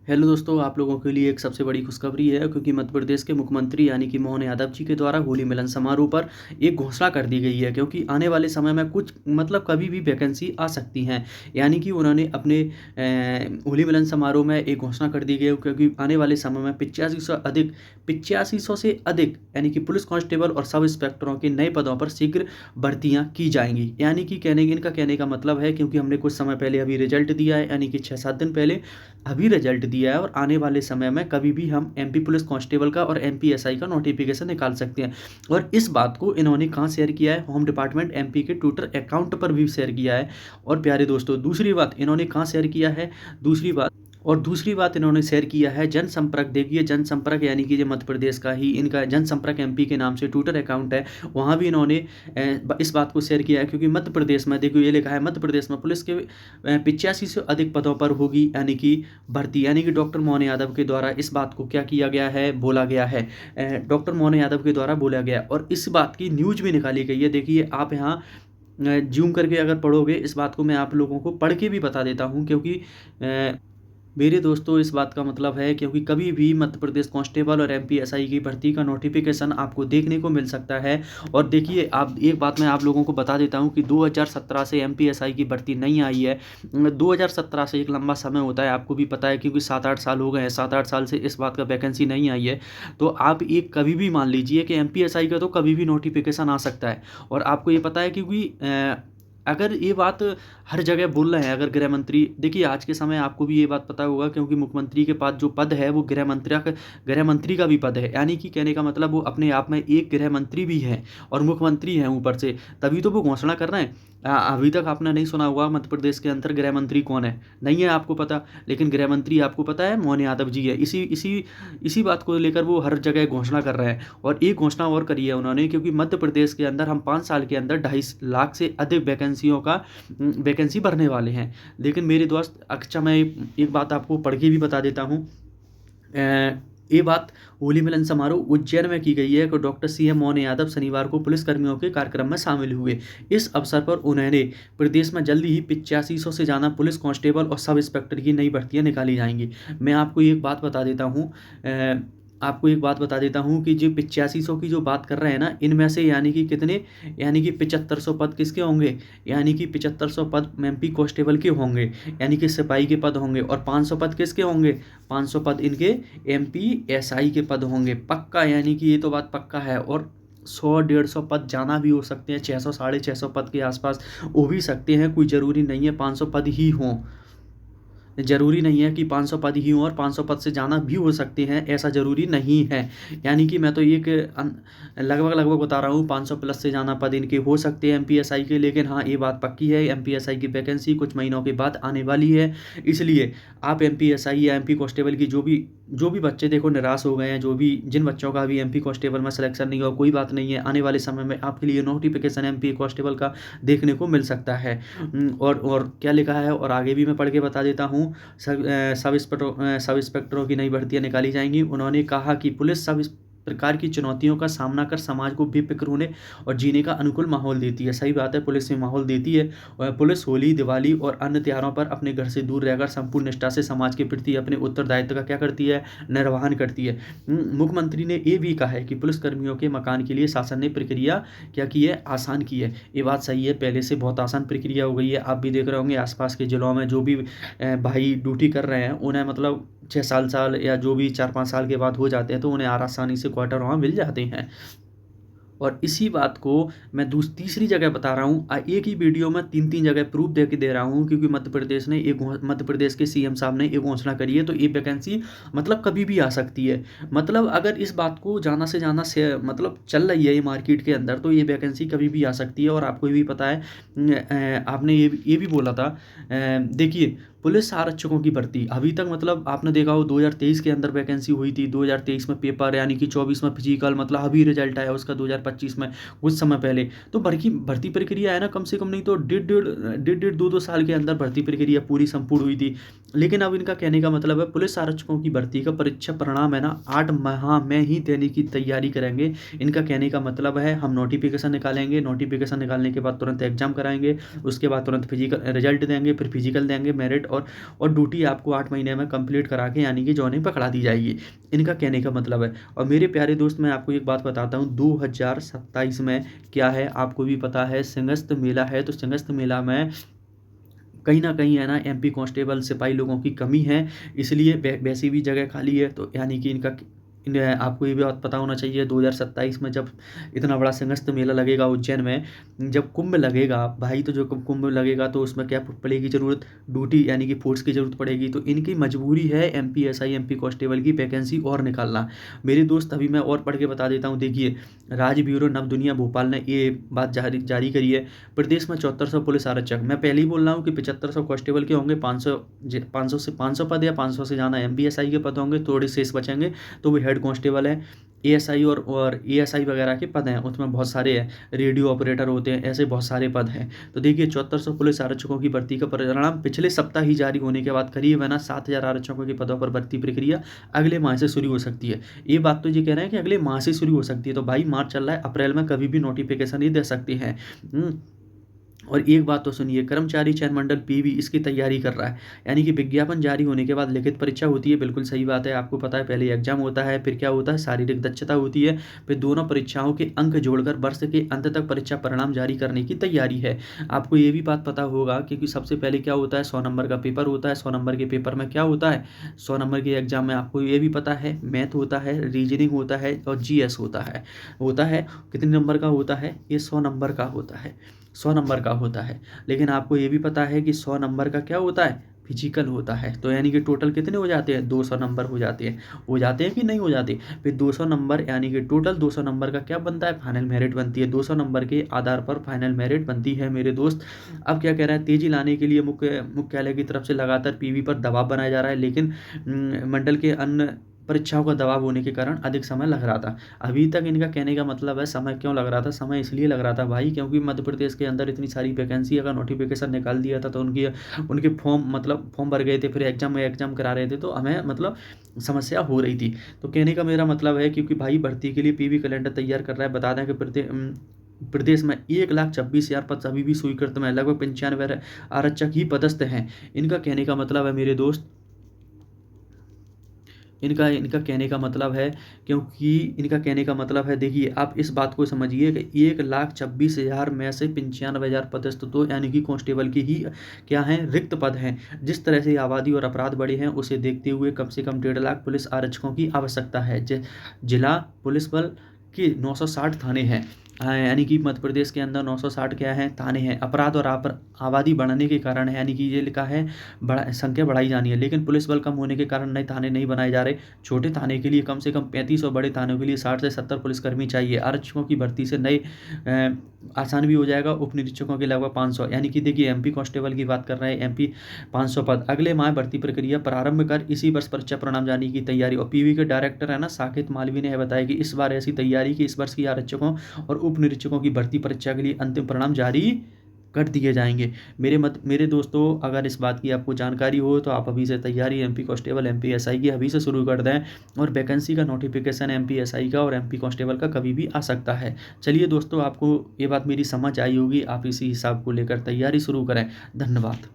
Hello दोस्तों, आप लोगों के लिए एक सबसे बड़ी खुशखबरी है क्योंकि मध्य प्रदेश के मुख्यमंत्री यानी कि मोहन यादव जी के द्वारा होली मिलन समारोह पर एक घोषणा कर दी गई है क्योंकि आने वाले समय में कुछ कभी भी वैकेंसी आ सकती हैं। यानी कि उन्होंने अपने होली मिलन समारोह में एक घोषणा कर दी गई है क्योंकि आने वाले समय में 8500 से अधिक यानी कि पुलिस कांस्टेबल और सब इंस्पेक्टरों के नए पदों पर शीघ्र भर्तियां की जाएंगी। यानी कि इनका कहने का मतलब है क्योंकि हमने कुछ समय पहले अभी रिजल्ट दिया है, यानी कि 6-7 दिन पहले अभी रिजल्ट दिया है और आने वाले समय में कभी भी हम एमपी पुलिस कांस्टेबल का और एमपी एसआई का नोटिफिकेशन निकाल सकते हैं। और इस बात को इन्होंने कहाँ शेयर किया है? होम डिपार्टमेंट एमपी के ट्विटर अकाउंट पर भी शेयर किया है। और प्यारे दोस्तों, दूसरी बात इन्होंने कहाँ शेयर किया है? दूसरी बात इन्होंने शेयर किया है जनसंपर्क। देखिए, जनसंपर्क यानी कि जो मध्य प्रदेश का ही इनका जनसंपर्क एमपी के नाम से ट्विटर अकाउंट है, वहाँ भी इन्होंने इस बात को शेयर किया है क्योंकि मध्य प्रदेश में देखो ये लिखा है, मध्य प्रदेश में पुलिस के 85 से अधिक पदों पर होगी यानी कि भर्ती। यानी कि डॉक्टर मोहन यादव के द्वारा इस बात को क्या किया गया है, बोला गया है। डॉक्टर मोहन यादव के द्वारा बोला गया और इस बात की न्यूज भी निकाली गई है। देखिए, आप यहाँ जूम करके अगर पढ़ोगे इस बात को, मैं आप लोगों को पढ़ के भी बता देता हूँ क्योंकि मेरे दोस्तों इस बात का मतलब है क्योंकि कभी भी मध्य प्रदेश कांस्टेबल और एमपी एसआई की भर्ती का नोटिफिकेशन आपको देखने को मिल सकता है। और देखिए, आप एक बात मैं आप लोगों को बता देता हूं कि 2017 से एमपी एसआई की भर्ती नहीं आई है। 2017 से एक लंबा समय होता है, आपको भी पता है क्योंकि 7-8 साल हो गए हैं। 7-8 साल से इस बात का वैकेंसी नहीं आई है। तो आप एक कभी भी मान लीजिए कि एमपी एसआई का तो कभी भी नोटिफिकेशन आ सकता है। और आपको ये पता है क्योंकि अगर ये बात हर जगह बोल रहे हैं, अगर गृह मंत्री, देखिए आज के समय आपको भी ये बात पता होगा क्योंकि मुख्यमंत्री के पास जो पद है वो गृह मंत्री का भी पद है। यानी कि कहने का मतलब वो अपने आप में एक गृह मंत्री भी है और मुख्यमंत्री हैं ऊपर से, तभी तो वो घोषणा कर रहे हैं। अभी तक आपने नहीं सुना होगा मध्य प्रदेश के अंदर गृह मंत्री कौन है, नहीं है आपको पता, लेकिन गृह मंत्री आपको पता है मोहन यादव जी है। इसी इसी इसी बात को लेकर वो हर जगह घोषणा कर रहे हैं। और एक घोषणा और करी है उन्होंने क्योंकि मध्य प्रदेश के अंदर हम 5 साल के अंदर 2.5 लाख से अधिक वैकेंसी भरने वाले हैं। लेकिन मेरे दोस्त, अच्छा मैं एक बात आपको पढ़ के भी बता देता हूँ। ये बात होली मिलन समारोह उज्जैन में की गई है कि डॉक्टर सीएम मोहन यादव शनिवार को पुलिसकर्मियों के कार्यक्रम में शामिल हुए। इस अवसर पर उन्होंने प्रदेश में जल्दी ही 8500 से ज़्यादा पुलिस कांस्टेबल और सब इंस्पेक्टर की नई भर्तियां निकाली जाएंगी। मैं आपको एक बात बता देता हूँ कि जो 8500 की जो बात कर रहे हैं ना, इनमें से यानी कि कितने, यानी कि 7500 पद किसके होंगे? यानी कि 7500 पद एमपी कांस्टेबल के होंगे, यानी कि सिपाही के पद होंगे। और 500 पद किसके होंगे? 500 पद इनके एमपी एसआई के पद होंगे, पक्का। यानी कि ये तो बात पक्का है। और 100-150 पद जाना भी हो सकते हैं, 600 650 पद के आसपास हो भी सकते हैं। कोई ज़रूरी नहीं है 500 पद ही हों, ज़रूरी नहीं है कि 500 पद ही हों और 500 पद से जाना भी हो सकते हैं, ऐसा ज़रूरी नहीं है। यानी कि मैं तो एक लगभग बता रहा हूँ, 500 प्लस से जाना पद इनके हो सकते हैं एमपीएसआई के। लेकिन हाँ, ये बात पक्की है, एमपीएसआई की वैकेंसी कुछ महीनों के बाद आने वाली है। इसलिए आप एमपीएसआई या एमपी कांस्टेबल की जो भी बच्चे देखो निराश हो गए हैं, जिन बच्चों का अभी एमपी कांस्टेबल में सिलेक्शन नहीं हुआ, कोई बात नहीं है, आने वाले समय में आपके लिए नोटिफिकेशन एमपी कांस्टेबल का देखने को मिल सकता है। और क्या लिखा है और आगे भी मैं पढ़ के बता देता हूँ। सब इंस्पेक्टरों की नई भर्तियां निकाली जाएंगी। उन्होंने कहा कि पुलिस सब इस प्रकार की चुनौतियों का सामना कर समाज को बेफिक्र होने और जीने का अनुकूल माहौल देती है। सही बात है, पुलिस में माहौल देती है। और पुलिस होली, दिवाली और अन्य त्योहारों पर अपने घर से दूर रहकर संपूर्ण निष्ठा से समाज के प्रति अपने उत्तरदायित्व का क्या करती है? निर्वहन करती है। मुख्यमंत्री ने ये भी कहा है कि पुलिसकर्मियों के मकान के लिए शासन ने प्रक्रिया क्या की है? आसान की है। ये बात सही है, पहले से बहुत आसान प्रक्रिया हो गई है। आप भी देख रहे होंगे आसपास के जिलों में जो भी भाई ड्यूटी कर रहे हैं, उन्हें 6 साल या जो भी 4-5 साल के बाद हो जाते हैं तो उन्हें आसानी से क्वार्टर वहाँ मिल जाते हैं। और इसी बात को मैं तीसरी जगह बता रहा हूँ, एक ही वीडियो में 3-3 जगह प्रूफ दे के दे रहा हूँ क्योंकि मध्य प्रदेश के सीएम साहब ने एक घोषणा करी है। तो ये वैकेंसी कभी भी आ सकती है। अगर इस बात को ज़्यादा से ज़्यादा से चल रही है ये मार्केट के अंदर, तो ये वैकेंसी कभी भी आ सकती है। और आपको ये भी पता है, आपने ये भी बोला था। देखिए, पुलिस आरक्षकों की भर्ती अभी तक आपने देखा हो 2023 के अंदर वैकेंसी हुई थी, 2023 में पेपर, यानी कि 24 में फिजिकल, अभी रिजल्ट आया उसका 2025 में, कुछ समय पहले। तो भर्ती प्रक्रिया है ना, कम से कम नहीं तो डेढ़ 2-2 साल के अंदर भर्ती प्रक्रिया पूरी संपूर्ण हुई थी। लेकिन अब इनका कहने का मतलब है पुलिस आरक्षकों की भर्ती का परीक्षा परिणाम है ना 8 माह में ही देने की तैयारी करेंगे। इनका कहने का मतलब है हम नोटिफिकेशन निकालेंगे, नोटिफिकेशन निकालने के बाद तुरंत एग्जाम कराएंगे, उसके बाद तुरंत फिजिकल रिजल्ट देंगे, फिर फिजिकल देंगे, मेरिट और ड्यूटी आपको 8 महीने में कंप्लीट करा के यानी कि जॉइनिंग पकड़ा दी जाएगी। इनका कहने का मतलब है। और मेरे प्यारे दोस्त मैं आपको एक बात बताता हूँ 2027 में क्या है आपको भी पता है सिंहस्थ मेला है। तो सिंहस्थ मेला में कहीं न कहीं है ना एमपी कांस्टेबल सिपाही लोगों की कमी है, इसलिए वैसी भी जगह खाली है। तो यानी कि आपको ये भी बात पता होना चाहिए 2027 में जब इतना बड़ा सिंहस्थ मेला लगेगा उज्जैन में, जब कुंभ लगेगा भाई, तो जो कुंभ लगेगा तो उसमें क्या पड़ेगी ज़रूरत, ड्यूटी यानी कि फ़ोर्स की ज़रूरत पड़ेगी। तो इनकी मजबूरी है एमपी एसआई, एमपी कांस्टेबल की वैकेंसी और निकालना। मेरे दोस्त अभी मैं और पढ़ के बता देता हूँ, देखिए राज्य ब्यूरो नवदुनिया भोपाल ने ये बात जारी करी है। प्रदेश में 7400 पुलिस आरक्षक, मैं पहले ही बोल रहा हूँ कि 7500 कांस्टेबल के होंगे, 500 पद या 500 से ज़्यादा एमपीएसआई के पद होंगे, थोड़े शेष बचेंगे तो वो हेड कांस्टेबल है। एएसआई और एएसआई वगैरह के पद हैं, उसमें बहुत सारे हैं, रेडियो ऑपरेटर होते हैं, ऐसे बहुत सारे पद हैं। तो देखिए 7400 पुलिस आरक्षकों की भर्ती का परिणाम पिछले सप्ताह ही जारी होने के बाद करीब है ना 7000 आरक्षकों के पदों पर भर्ती प्रक्रिया अगले माह से शुरू हो सकती है। ये बात तो ये कह रहे हैं कि अगले माह से शुरू हो सकती है, तो भाई मार्च चल रहा है, अप्रैल में कभी भी नोटिफिकेशन ही दे सकते हैं। और एक बात तो सुनिए, कर्मचारी चयन मंडल पीवी इसकी तैयारी कर रहा है, यानी कि विज्ञापन जारी होने के बाद लिखित परीक्षा होती है, बिल्कुल सही बात है, आपको पता है पहले एग्जाम होता है, फिर क्या होता है शारीरिक दक्षता होती है, फिर दोनों परीक्षाओं के अंक जोड़कर वर्ष के अंत तक परीक्षा परिणाम जारी करने की तैयारी है। आपको ये भी बात पता होगा क्योंकि सबसे पहले क्या होता है 100 नंबर का पेपर होता है, 100 नंबर के पेपर में क्या होता है, 100 नंबर के एग्जाम में आपको ये भी पता है मैथ होता है, रीजनिंग होता है और जीएस होता है। कितने नंबर का होता है, ये 100 नंबर का होता है, 100 नंबर का होता है। लेकिन आपको ये भी पता है कि 100 नंबर का क्या होता है, फिजिकल होता है। तो यानी कि टोटल कितने हो जाते हैं, 200 नंबर हो जाते हैं कि नहीं हो जाते। फिर 200 नंबर यानी कि टोटल 200 नंबर का क्या बनता है, फाइनल मेरिट बनती है। 200 नंबर के आधार पर फाइनल मेरिट बनती है मेरे दोस्त। अब क्या कह रहा है, तेजी लाने के लिए मुख्यालय की तरफ से लगातार पीवी पर दबाव बनाया जा रहा है, लेकिन मंडल के अन्य परीक्षाओं का दबाव होने के कारण अधिक समय लग रहा था। अभी तक इनका कहने का मतलब है समय क्यों लग रहा था, समय इसलिए लग रहा था भाई क्योंकि मध्य प्रदेश के अंदर इतनी सारी वैकेंसी अगर नोटिफिकेशन निकाल दिया था तो उनके फॉर्म भर गए थे, फिर एग्जाम करा रहे थे, तो हमें मतलब समस्या हो रही थी। तो कहने का मेरा मतलब है क्योंकि भाई भर्ती के लिए पीवी कैलेंडर तैयार कर रहा है। बता दें कि प्रदेश में 1,26,000 पद अभी भी स्वीकृत में है, लगभग 95 आरक्षक ही पदस्थ हैं। इनका कहने का मतलब है मेरे दोस्त, इनका कहने का मतलब है क्योंकि इनका कहने का मतलब है, देखिए आप इस बात को समझिए कि 1,26,000 में से 95,000 पदस्थ तो यानी कि कांस्टेबल की ही क्या हैं, रिक्त पद हैं। जिस तरह से आबादी और अपराध बढ़े हैं उसे देखते हुए कम से कम 1.5 लाख पुलिस आरक्षकों की आवश्यकता है। जिला पुलिस बल के 960 थाने हैं। हाँ, यानी कि मध्य प्रदेश के अंदर 960 क्या है, थाने हैं। अपराध और आबादी बढ़ने के कारण है, यानी कि ये लिखा है संख्या बढ़ाई जानी है, लेकिन पुलिस बल कम होने के कारण नए थाने नहीं बनाए जा रहे। छोटे थाने के लिए कम से कम 35 और बड़े थानों के लिए 60 से 70 पुलिसकर्मी चाहिए। आरक्षकों की भर्ती से नए आसान भी हो जाएगा। उप निरीक्षकों के लगभग 500, यानी कि देखिए एमपी कांस्टेबल की बात कर रहे हैं, एमपी 500 पद। अगले माह भर्ती प्रक्रिया प्रारंभ कर इसी वर्ष परीक्षा परिणाम जाने की तैयारी। और पीवी के डायरेक्टर है ना साकेत मालवी ने बताया कि इस बार ऐसी तैयारी कि इस वर्ष की आरक्षकों और उप निरीक्षकों की भर्ती परीक्षा के लिए अंतिम परिणाम जारी कर दिए जाएंगे। मेरे दोस्तों अगर इस बात की आपको जानकारी हो तो आप अभी से तैयारी एमपी कांस्टेबल एमपी एसआई की अभी से शुरू कर दें, और वैकेंसी का नोटिफिकेशन एमपी एसआई का और एमपी कांस्टेबल का कभी भी आ सकता है। चलिए दोस्तों, आपको ये बात मेरी समझ आई होगी, आप इसी हिसाब को लेकर तैयारी शुरू करें। धन्यवाद।